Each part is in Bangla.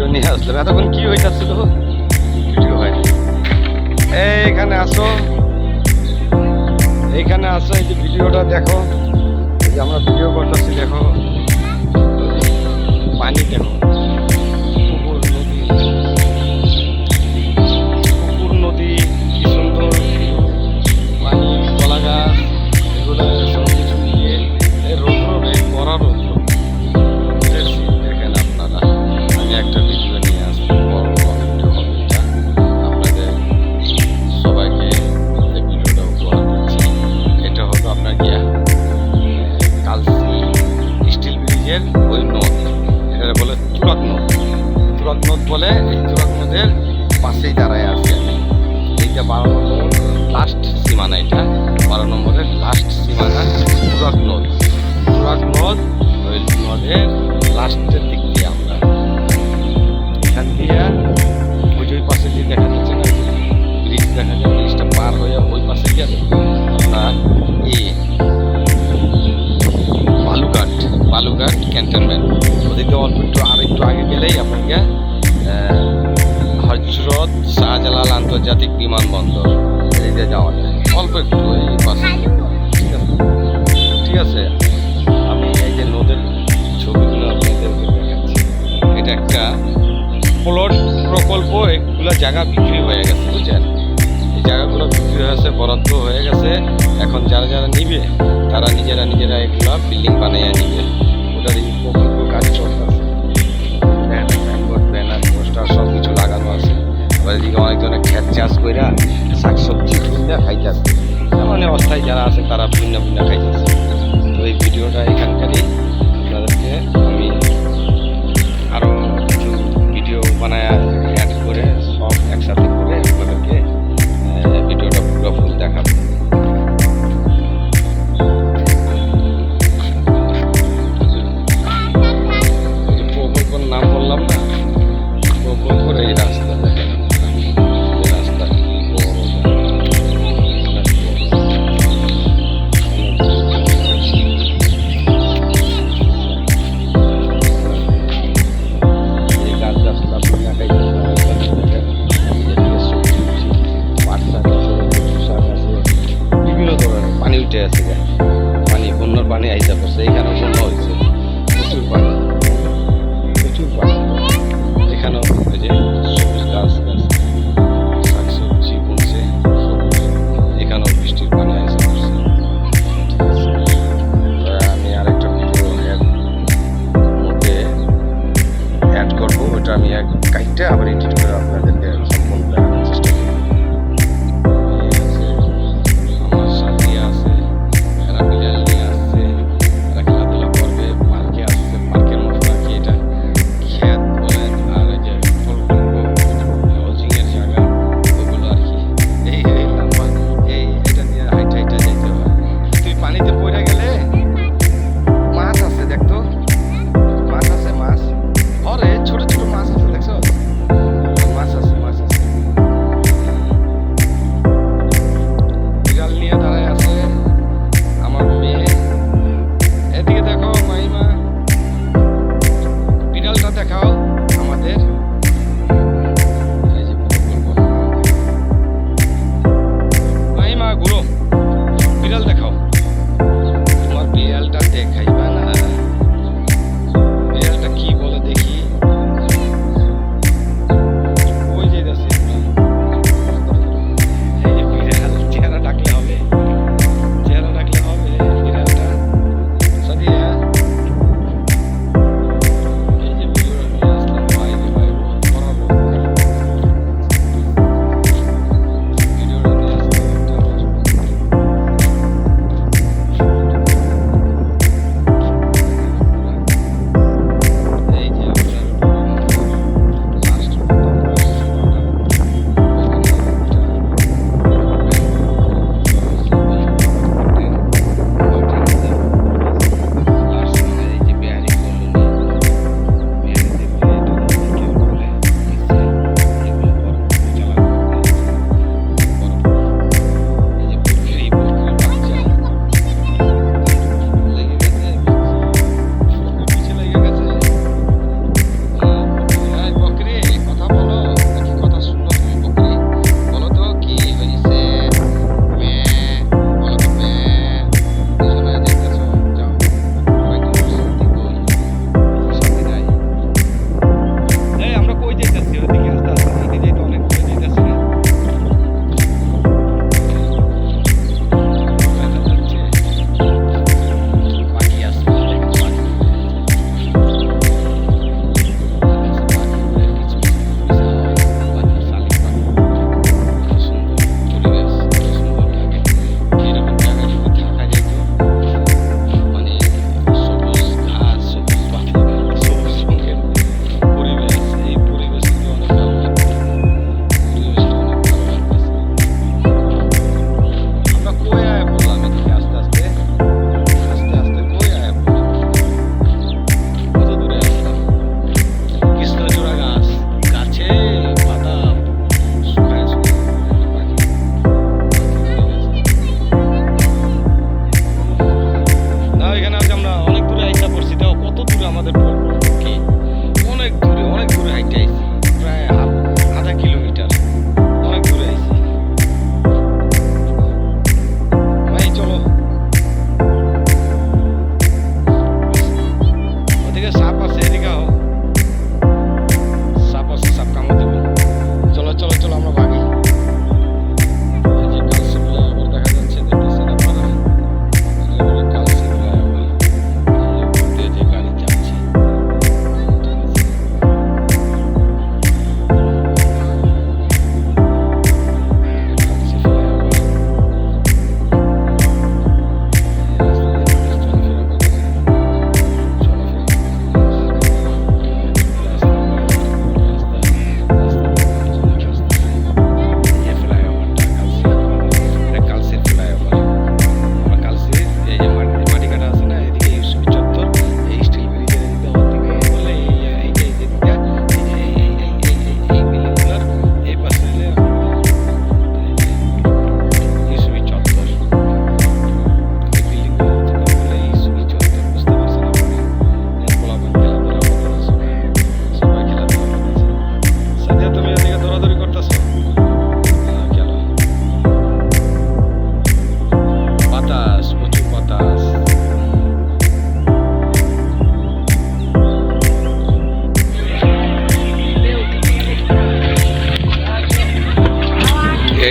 ভিডিও নিয়ে আসলাম। এতক্ষণ কি হইতাছিল, ভিডিও হয়। এইখানে আসো, এইখানে আসো, এই যে ভিডিওটা দেখো, এই যে আমরা ভিডিও করতেছি, দেখো পানি, দেখো পুকুর নদী, পুকুর নদী, কি সুন্দর পানি, কলা গাছ, এগুলো সব কিছু নিয়ে রৌদ্র করা রৌদ্র দেখেন আপনারা। আমি একটা ভিডিও নিয়ে আসবো, বড় ভিডিও হবে এটা, আপনাদের সবাইকে এই ভিডিওটা উপহার দিচ্ছি। এটা হলো আপনার গিয়া কালসি স্টিল ব্রিজের ওই নদ, এটা বলে তুরাগ নদ। তুরাগ নদ বলে, এই তুরাগ নদের পাশেই দাঁড়ায় আছি আমি। এইটা 12 নম্বর লাস্ট সীমানা, এটা 12 নম্বরের লাস্ট সীমানা তুরাগ নদ। তুরাগ নদ, ওই নদের লাস্টের দিক দিয়ে আমরা এখান দিয়ে ওই যে পাশে দিয়ে দেখা যাচ্ছে না, ব্রিজ দেখা যায়, ব্রিজটা পার হয়ে ওই পাশে গিয়ে আপনার বালুঘাট, বালুঘাট ক্যান্টনমেন্ট। ওদিকে অল্প একটু আর একটু আগে গেলেই আপনাকে হজরত শাহজালাল আন্তর্জাতিক বিমানবন্দর, এদিকে যাওয়া যায় অল্প একটু এই পাশে। ঠিক আছে, ঠিক আছে। আমি এই যে নদের ছবিগুলো আপনাদেরকে দেখাচ্ছি। এটা একটা প্লট প্রকল্প, এগুলো জায়গা বিক্রি হয়ে গেছে, বুঝছেন? এই জায়গাগুলো বিক্রি হয়েছে, বরাদ্দ হয়ে গেছে। এখন যারা যারা নিবে তারা নিজেরা নিজেরা এগুলো বিল্ডিং বানিয়ে নিবে। ওটার এই প্রকল্প কাজ চলতেছে। সাইনবোর্ড, ব্যানার, পোস্টার সব কিছু লাগানো আছে। আবার এদিকে অনেকজনে ক্ষেত চাষ কইরা শাকসবজি কিনে খাইতেছে, মানে অস্থায়ী যারা আছে তারা ভিন্ন ভিন্ন খাইতেছে। তো এই ভিডিওটা এখানকারই আপনাদেরকে আমি আরও কিছু ভিডিও বানায় অ্যাড করে সব একসাথে করে আপনাদেরকে ভিডিওটা পুরো ফুল দেখাবো। প্রকল্পের নাম বললাম না, প্রকল্পের এই রাস্তা দেখেন, এই রাস্তা বিভিন্ন ধরনের পানি উঠে আছে, পানি, বন্যার পানি আইসা পড়ছে। এইখানে বন্যা হয়েছে, প্রচুর পানি, প্রচুর পানি। এখানেও ওই যে সবুজ গাছ গাছ, শাকসবজি বুনছে, এখানেও বৃষ্টির পানি আইসা পড়ছে। আমি আরেকটা ভিডিও মধ্যে অ্যাড করবো, ওটা আমি এক কাইটটা আবার এডিট করে আপনাদেরকে সম্পূর্ণ দেখানোর চেষ্টা করবো। আমার সাথে আছে, এরা বিড়াল নিয়ে আসছে, এরা খেলাধুলা করবে, পার্কে আসছে, পার্কের মতো নাকি এটা ক্ষেত বলেন, আর এই যে লজিংয়ের জায়গা, ওগুলো আর কি। এই লম্বা, এটা দিয়ে হাইটা হাইটা যাইতে হয়। তুই পানিতে পড়ে গেলে মাছ আছে, দেখতো মাছ আছে, মাছ ঘরে ছোট ছোট মাছ আছে, দেখছো? মাছ আছে, মাছ আছে। বিড়াল নিয়ে দাঁড়ায় আছে আমার মেয়ে। এদিকে দেখো মাইমা, বিড়ালটা দেখাও আমাদের। এই যে মাইমা ঘুরো, বিড়াল দেখাও। তোমার বিড়ালটা দেখাইবা না? বিড়ালটা কি বলে দেখি। ওই যে আছে, এই যে বিড়াল, চেহারা ডাকলে হবে, চেহারা ডাকলে হবে বিড়ালটা। সাদিয়া, এই যে ভিডিওটা নিয়ে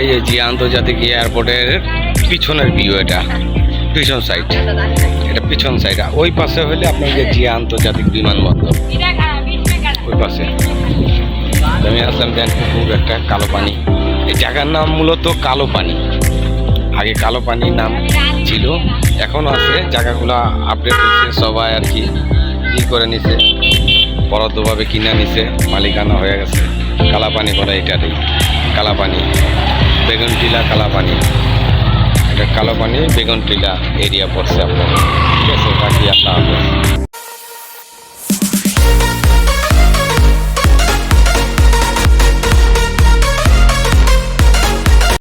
এই যে জিয়া আন্তর্জাতিক এয়ারপোর্টের পিছনের ভিউ, এটা পিছন সাইড, এটা পিছন সাইড। ওই পাশে হলে আপনার যে জিয়া আন্তর্জাতিক বিমানবন্দর, ওই পাশে। আমি আসলাম দেন পুকুর, একটা কালো পানি। এই জায়গার নাম মূলত কালো পানি, আগে কালো পানির নাম ছিল, এখন আছে। জায়গাগুলো আপডেট হচ্ছে, সবাই আর কি করে নিছে, বরাদ্দভাবে কিনে নিছে, মালিকানা হয়ে গেছে। কালাপানি বলে এটারই, কালাপানি, বেগুনটিলা কালাপানি, এটা কালাপানি বেগুনটিলা এরিয়া পড়ছে আপনার, ঠিক আছে। বাকি